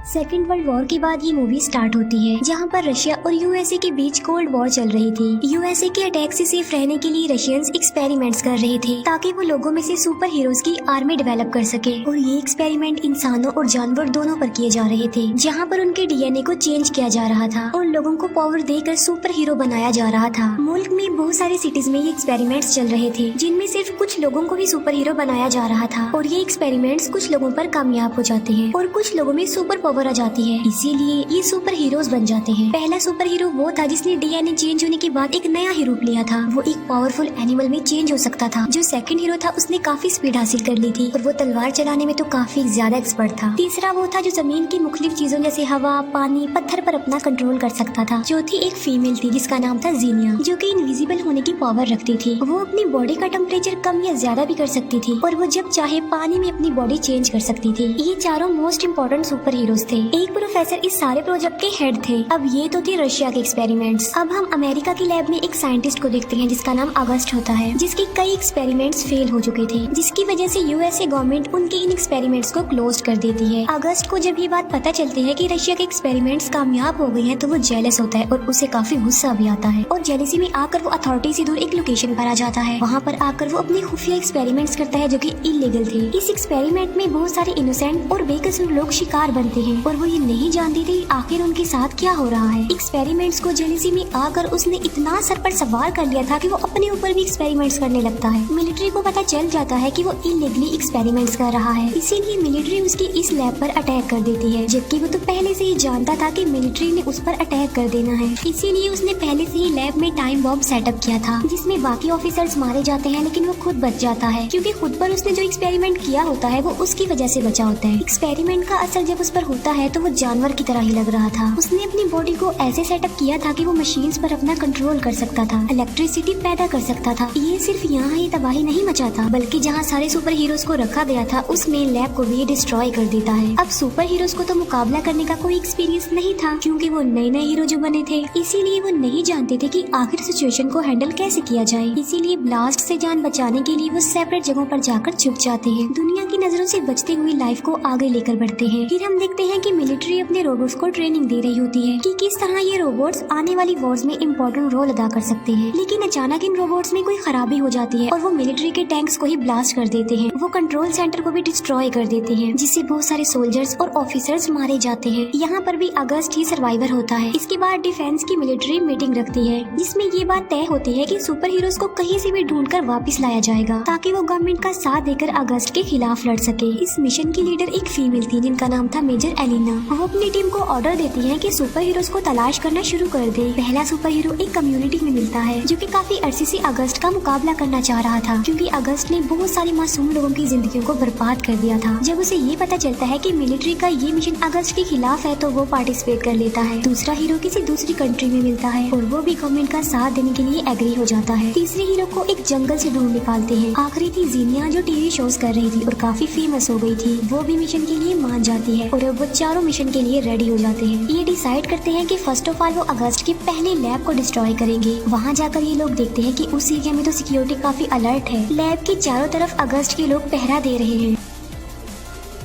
Second world war के बाद ये मूवी स्टार्ट होती है, जहाँ पर रशिया और यूएसए के बीच कोल्ड वॉर चल रही थी। यूएसए के अटैक से सेफ रहने के लिए रशियंस एक्सपेरिमेंट्स कर रहे थे ताकि वो लोगों में से सुपर हीरोज की आर्मी डेवलप कर सके, और ये एक्सपेरिमेंट इंसानों और जानवर दोनों पर किए जा रहे थे, जहाँ पर उनके डीएनए को चेंज किया जा रहा था और लोगों को पावर देकर सुपर हीरो बनाया जा रहा था। मुल्क में बहुत सारी सिटीज में ये एक्सपेरिमेंट्स चल रहे थे, जिनमें सिर्फ कुछ लोगों को भी सुपर हीरो बनाया जा रहा था, और ये एक्सपेरिमेंट्स कुछ लोगों पर कामयाब हो जाते हैं और कुछ लोगों में सुपर पावर आ जाती है, इसीलिए ये सुपर हीरोज बन जाते हैं। पहला सुपर हीरो वो था जिसने डीएनए चेंज होने के बाद एक नया ही रूप लिया था। वो एक पावरफुल एनिमल में चेंज हो सकता था। जो सेकंड हीरो था उसने काफी स्पीड हासिल कर ली थी और वो तलवार चलाने में तो काफी ज्यादा एक्सपर्ट था। तीसरा वो था जो जमीन की मुख्तलिफ चीजों जैसे हवा, पानी, पत्थर पर अपना कंट्रोल कर सकता था। चौथी एक फीमेल थी जिसका नाम था जीनिया, जो कि इनविजिबल होने की पावर रखती थी। वो अपनी बॉडी का टेम्परेचर कम या ज्यादा भी कर सकती थी और वो जब चाहे पानी में अपनी बॉडी चेंज कर सकती थी। ये चारों मोस्ट इम्पोर्टेंट सुपर हीरोज थे। एक प्रोफेसर इस सारे प्रोजेक्ट के हेड थे। अब ये तो थे रशिया के एक्सपेरिमेंट्स। अब हम अमेरिका की लैब में एक साइंटिस्ट को देखते हैं जिसका नाम अगस्ट होता है, जिसके कई एक्सपेरिमेंट्स फेल हो चुके थे, जिसकी वजह से यूएसए गवर्नमेंट उनके इन एक्सपेरिमेंट्स को क्लोज कर देती है। अगस्त को जब ये बात पता चलती है कि रशिया के एक्सपेरिमेंट्स कामयाब हो गए हैं तो वो जेलस होता है और उसे काफी गुस्सा भी आता है, और जेलसी में आकर वो अथॉरिटी से दूर एक लोकेशन पर आ जाता है। वहाँ पर आकर वो अपने खुफिया एक्सपेरिमेंट्स करता है जो कि इलीगल थे। इस एक्सपेरिमेंट में बहुत सारे इनोसेंट और बेकसूर लोग शिकार बनते हैं और वो ये नहीं जानते थे आखिर उनके साथ क्या हो रहा है। एक्सपेरिमेंट्स को जेलसी में आकर उसने इतना सर पर सवार कर लिया था कि वो अपने ऊपर भी एक्सपेरिमेंट्स करने लगता है। मिलिट्री को पता चल जाता है कि वो इलीगली एक्सपेरिमेंट्स कर रहा है, इसीलिए मिलिट्री उसकी इस लैब पर अटैक कर देती है, जबकि वो तो पहले से ही जानता था कि मिलिट्री ने उस पर अटैक कर देना है। इसीलिए उसने पहले से ही लैब में टाइम बॉम्ब सेटअप किया था, जिसमें बाकी ऑफिसर्स मारे जाते हैं लेकिन वो खुद बच जाता है, क्योंकि खुद पर उसने जो एक्सपेरिमेंट किया होता है वो उसकी वजह से बचा होता है। एक्सपेरिमेंट का असर जब उस पर होता है तो वो जानवर की तरह ही लग रहा था। उसने अपनी बॉडी को ऐसे सेटअप किया था कि वो मशीन्स पर अपना कंट्रोल कर सकता था, इलेक्ट्रिसिटी पैदा कर सकता था। ये सिर्फ यहाँ ही तबाही नहीं मचाता, बल्कि जहाँ सारे सुपर हीरोज को रखा गया था उस मेन लैब को भी डिस्ट्रॉय कर देता है। अब सुपर हीरोज को तो मुकाबला करने का कोई एक्सपीरियंस नहीं था, क्योंकि वो नए नए हीरो जो बने थे, इसीलिए वो नहीं जानते थे कि आखिर सिचुएशन को हैंडल कैसे किया जाए। इसीलिए ब्लास्ट से जान बचाने के लिए वो सेपरेट जगहों पर जाकर छुप जाते हैं, दुनिया की नजरों से बचते हुए लाइफ को आगे लेकर बढ़ते हैं। फिर हम देखते हैं कि मिलिट्री अपने रोबोट्स को ट्रेनिंग दे रही होती है कि किस तरह ये रोबोट्स आने वाली वॉर्स में इम्पोर्टेंट रोल अदा कर सकते हैं। लेकिन अचानक इन रोबोट्स में कोई खराबी हो जाती है और वो मिलिट्री के टैंक्स को ही ब्लास्ट कर देते हैं। वो कंट्रोल सेंटर को भी डिस्ट्रॉय कर देते हैं, जिससे बहुत सारे सोल्जर्स और ऑफिसर्स मारे जाते हैं। यहाँ पर भी अगस्त ही सर्वाइवर होता है। इसके बाद डिफेंस की मिलिट्री मीटिंग रखती है, जिसमें ये बात तय होती है कि सुपर हीरोज को कहीं से भी ढूंढकर वापस लाया जाएगा, ताकि वो गवर्नमेंट का साथ देकर अगस्त के खिलाफ लड़ सके। इस मिशन की लीडर एक फीमेल थी जिनका नाम था मेजर एलिना। वो अपनी टीम को ऑर्डर देती है कि सुपर हीरोज को तलाश करना शुरू कर दे। पहला सुपर हीरो एक कम्युनिटी में मिलता है जो कि काफी अरसे से अगस्त का मुकाबला करना चाह रहा था, क्योंकि अगस्त ने बहुत सारे मासूम लोगों की जिंदगियों को बर्बाद कर दिया था। जब उसे ये पता चलता है कि मिलिट्री का ये मिशन अगस्त के खिलाफ है तो वो पार्टिसिपेट कर लेता है। दूसरा हीरो किसी दूसरी कंट्री में मिलता है और वो भी गवर्नमेंट का साथ देने के लिए एग्री हो जाता है। तीसरे हीरो को एक जंगल से ढूंढ निकालते हैं। आखिरी थी जीनिया, जो टीवी शोज कर रही थी और काफी फेमस हो गई थी। वो भी मिशन के लिए मान जाती है और अब वो चारों मिशन के लिए रेडी हो जाते हैं। ये डिसाइड करते हैं कि फर्स्ट ऑफ ऑल वो अगस्त के पहले लैब को डिस्ट्रॉय करेंगे। वहाँ जाकर ये लोग देखते हैं कि उस एरिया में तो सिक्योरिटी काफी अलर्ट है। लैब के चारों तरफ अगस्त के लोग पहरा दे रहे हैं।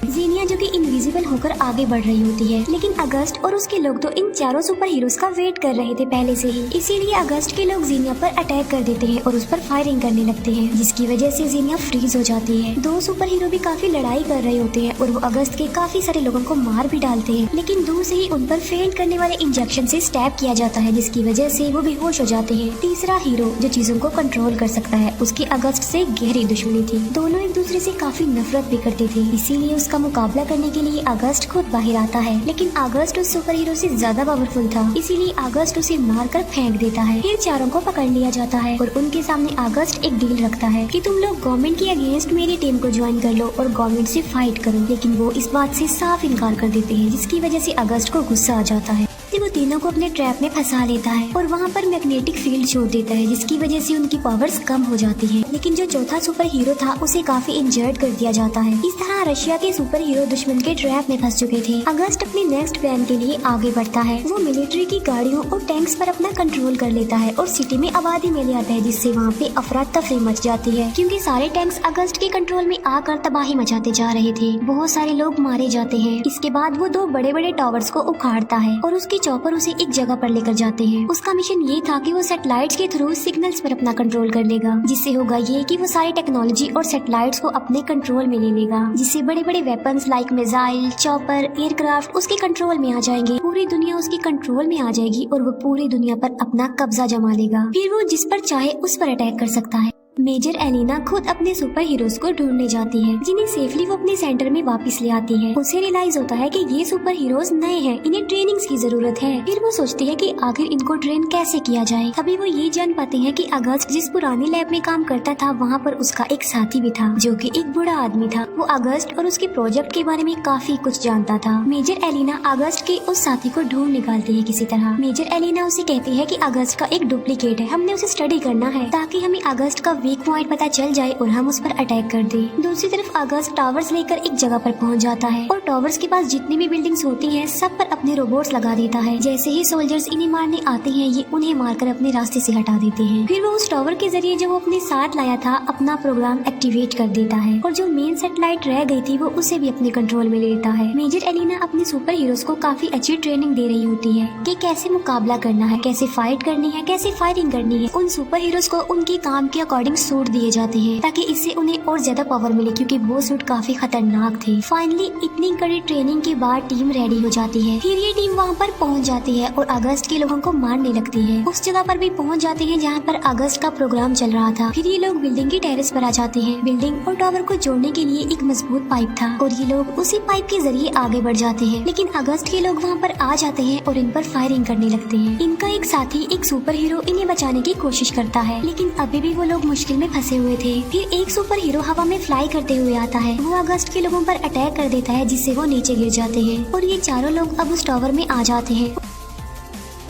जीनिया जो कि इनविजिबल होकर आगे बढ़ रही होती है, लेकिन अगस्त और उसके लोग तो इन चारों सुपर हीरोज का वेट कर रहे थे पहले से ही। इसीलिए अगस्त के लोग जीनिया पर अटैक कर देते हैं और उस पर फायरिंग करने लगते हैं, जिसकी वजह से जीनिया फ्रीज हो जाती है। दो सुपर हीरो भी काफी लड़ाई कर रहे होते हैं और वो अगस्त के काफी सारे लोगों को मार भी डालते हैं, लेकिन दूर से ही उन पर फेंट करने वाले इंजेक्शन से स्टैब किया जाता है, जिसकी वजह से वो बेहोश हो जाते हैं। तीसरा हीरो जो चीजों को कंट्रोल कर सकता है, उसकी अगस्त से गहरी दुश्मनी थी। दोनों एक दूसरे से काफी नफरत भी करते थे, इसीलिए उसका मुकाबला करने के लिए अगस्त खुद बाहर आता है। लेकिन अगस्त उस सुपर हीरो से ज्यादा पावरफुल था, इसीलिए अगस्त उसे मारकर फेंक देता है। फिर चारों को पकड़ लिया जाता है और उनके सामने अगस्त एक डील रखता है कि तुम लोग गवर्नमेंट के अगेंस्ट मेरी टीम को ज्वाइन कर लो और गवर्नमेंट से फाइट करो। लेकिन वो इस बात से साफ इनकार कर देते हैं, जिसकी वजह से अगस्त को गुस्सा आ जाता है। वो तीनों को अपने ट्रैप में फंसा लेता है और वहाँ पर मैग्नेटिक फील्ड छोड़ देता है, जिसकी वजह से उनकी पावर्स कम हो जाती है। लेकिन जो चौथा सुपर हीरो था उसे काफी इंजर्ड कर दिया जाता है। इस तरह रशिया के सुपर हीरो दुश्मन के ट्रैप में फंस चुके थे। अगस्त अपने नेक्स्ट प्लान के लिए आगे बढ़ता है। वो मिलिट्री की गाड़ियों और टैंक्स पर अपना कंट्रोल कर लेता है और सिटी में आबादी में ले आता है, जिससे वहाँ पे अफरा तफरी मच जाती है, क्योंकि सारे टैंक्स अगस्त के कंट्रोल में आकर तबाही मचाते जा रहे थे। बहुत सारे लोग मारे जाते हैं। इसके बाद वो दो बड़े बड़े टावर्स को उखाड़ता है और उसके चॉपर उसे एक जगह पर लेकर जाते हैं। उसका मिशन ये था कि वो सैटेलाइट्स के थ्रू सिग्नल्स पर अपना कंट्रोल कर लेगा, जिससे होगा ये कि वो सारी टेक्नोलॉजी और सैटेलाइट्स को अपने कंट्रोल में ले लेगा, जिससे बड़े बड़े weapons like missile, chopper, aircraft उसके कंट्रोल में आ जाएंगे। पूरी दुनिया उसके कंट्रोल में आ जाएगी और वो पूरी दुनिया पर अपना कब्जा जमा लेगा। फिर वो जिस पर चाहे उस पर अटैक कर सकता है। मेजर एलिना खुद अपने सुपर हीरोज को ढूंढने जाती है, जिन्हें सेफली वो अपने सेंटर में वापस ले आती है। उसे रियलाइज होता है कि ये सुपर हीरोज नए हैं, इन्हें ट्रेनिंग्स की जरूरत है। फिर वो सोचती है कि आखिर इनको ट्रेन कैसे किया जाए। तभी वो ये जान पाते हैं कि अगस्त जिस पुरानी लैब में काम करता था वहाँ पर उसका एक साथी भी था, जो कि एक बूढ़ा आदमी था। वो अगस्त और उसके प्रोजेक्ट के बारे में काफी कुछ जानता था। मेजर एलिना अगस्त के उस साथी को ढूंढ निकालती है किसी तरह। मेजर एलिना उसे कहती है कि अगस्त का एक डुप्लीकेट है, हमने उसे स्टडी करना है ताकि हमें अगस्त का वीक पॉइंट पता चल जाए और हम उस पर अटैक कर दें। दूसरी तरफ अगस्त टावर्स लेकर एक जगह पर पहुंच जाता है और टावर्स के पास जितनी भी बिल्डिंग्स होती हैं सब पर अपने रोबोट्स लगा देता है। जैसे ही सोल्जर्स इन्हें मारने आते हैं ये उन्हें मारकर अपने रास्ते से हटा देते हैं। फिर वो उस टावर के जरिए जो वो अपने साथ लाया था अपना प्रोग्राम एक्टिवेट कर देता है और जो मेन सैटेलाइट रह गई थी वो उसे भी अपने कंट्रोल में लेता है। मेजर एलिना अपने सुपर हीरोज को काफी अच्छी ट्रेनिंग दे रही होती है कि कैसे मुकाबला करना है, कैसे फाइट करनी है, कैसे फायरिंग करनी है। उन सुपर हीरोज को उनके काम के अकॉर्डिंग सूट दिए जाते हैं ताकि इससे उन्हें और ज्यादा पावर मिले, क्योंकि वो सूट काफी खतरनाक थे। फाइनली इतनी कड़ी ट्रेनिंग के बाद टीम रेडी हो जाती है। फिर ये टीम वहाँ पर पहुँच जाती है और अगस्त के लोगों को मारने लगती है। उस जगह पर भी पहुँच जाते हैं जहाँ पर अगस्त का प्रोग्राम चल रहा था। फिर ये लोग बिल्डिंग की टेरेस पर आ जाते हैं। बिल्डिंग और टावर को जोड़ने के लिए एक मजबूत पाइप था और ये लोग उसी पाइप के जरिए आगे बढ़ जाते हैं। लेकिन अगस्त के लोग वहाँ पर आ जाते हैं और इन पर फायरिंग करने लगते हैं। इनका एक साथी एक सुपर हीरो इन्हें बचाने की कोशिश करता है, लेकिन अभी भी वो लोग मुश्किल में फंसे हुए थे। फिर एक सुपर हीरो हवा में फ्लाई करते हुए आता है। वो अगस्त के लोगों पर अटैक कर देता है, जिससे वो नीचे गिर जाते हैं और ये चारों लोग अब उस टावर में आ जाते हैं।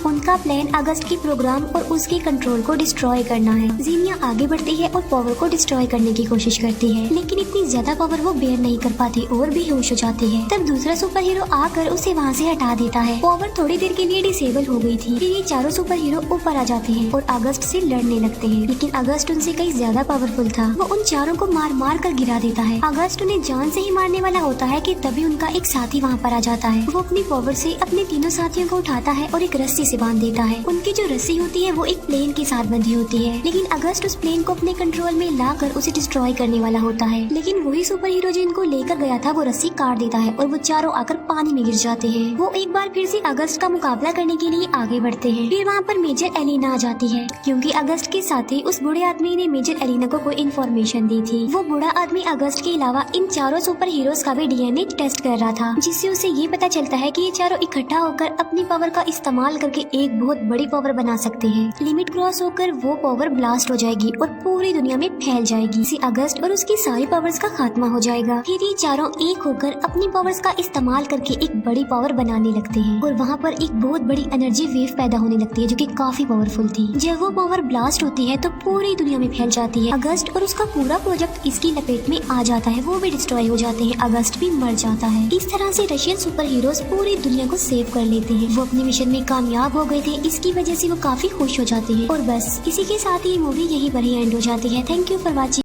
उनका प्लान अगस्त की प्रोग्राम और उसके कंट्रोल को डिस्ट्रॉय करना है। जीनिया आगे बढ़ती है और पावर को डिस्ट्रॉय करने की कोशिश करती है, लेकिन इतनी ज्यादा पावर वो बेयर नहीं कर पाती और बेहोश हो जाती है। तब दूसरा सुपर हीरो आकर उसे वहाँ से हटा देता है। पावर थोड़ी देर के लिए डिसेबल हो गई थी। फिर ये चारों सुपर हीरो ऊपर आ जाते हैं और अगस्त से लड़ने लगते हैं, लेकिन अगस्त उनसे कहीं ज्यादा पावरफुल था। वो उन चारों को मार मार कर गिरा देता है। अगस्त उन्हें जान से ही मारने वाला होता है कि तभी उनका एक साथी वहाँ पर आ जाता है। वो अपनी पावर से अपने तीनों साथियों को उठाता है और एक रस्सी से बांध देता है। उनकी जो रस्सी होती है वो एक प्लेन के साथ बंधी होती है, लेकिन अगस्त उस प्लेन को अपने कंट्रोल में लाकर उसे डिस्ट्रॉय करने वाला होता है। लेकिन वही सुपर हीरो जो इनको लेकर गया था वो रस्सी काट देता है और वो चारों आकर पानी में गिर जाते हैं। वो एक बार फिर से अगस्त का मुकाबला करने के लिए आगे बढ़ते हैं। फिर वहाँ पर मेजर एलिना आ जाती है, क्योंकि अगस्त के साथी उस बूढ़े आदमी ने मेजर एलिना को कोई इन्फॉर्मेशन दी थी। वो बूढ़ा आदमी अगस्त के अलावा इन चारों सुपर हीरोज का भी डीएनए टेस्ट कर रहा था, जिससे उसे ये पता चलता है कि ये चारों इकट्ठा होकर अपनी पावर का इस्तेमाल करके एक बहुत बड़ी पावर बना सकते हैं। लिमिट क्रॉस होकर वो पावर ब्लास्ट हो जाएगी और पूरी दुनिया में फैल जाएगी। इसी अगस्त और उसकी सारी पावर्स का खात्मा हो जाएगा। फिर ये चारों एक होकर अपनी पावर्स का इस्तेमाल करके एक बड़ी पावर बनाने लगते हैं और वहाँ पर एक बहुत बड़ी एनर्जी वेव पैदा होने लगती है, जो कि काफी पावरफुल थी। जब वो पावर ब्लास्ट होती है तो पूरी दुनिया में फैल जाती है। अगस्त और उसका पूरा प्रोजेक्ट इसकी लपेट में आ जाता है। वो भी डिस्ट्रॉय हो जाते हैं। अगस्त भी मर जाता है। इस तरह से रशियन सुपर हीरोज पूरी दुनिया को सेव कर लेते हैं। वो अपने मिशन में कामयाब हो गए थे, इसकी वजह से वो काफी खुश हो जाते हैं। और बस इसी के साथ ये मूवी यहीं पर ही एंड हो जाती है। Thank you for watching.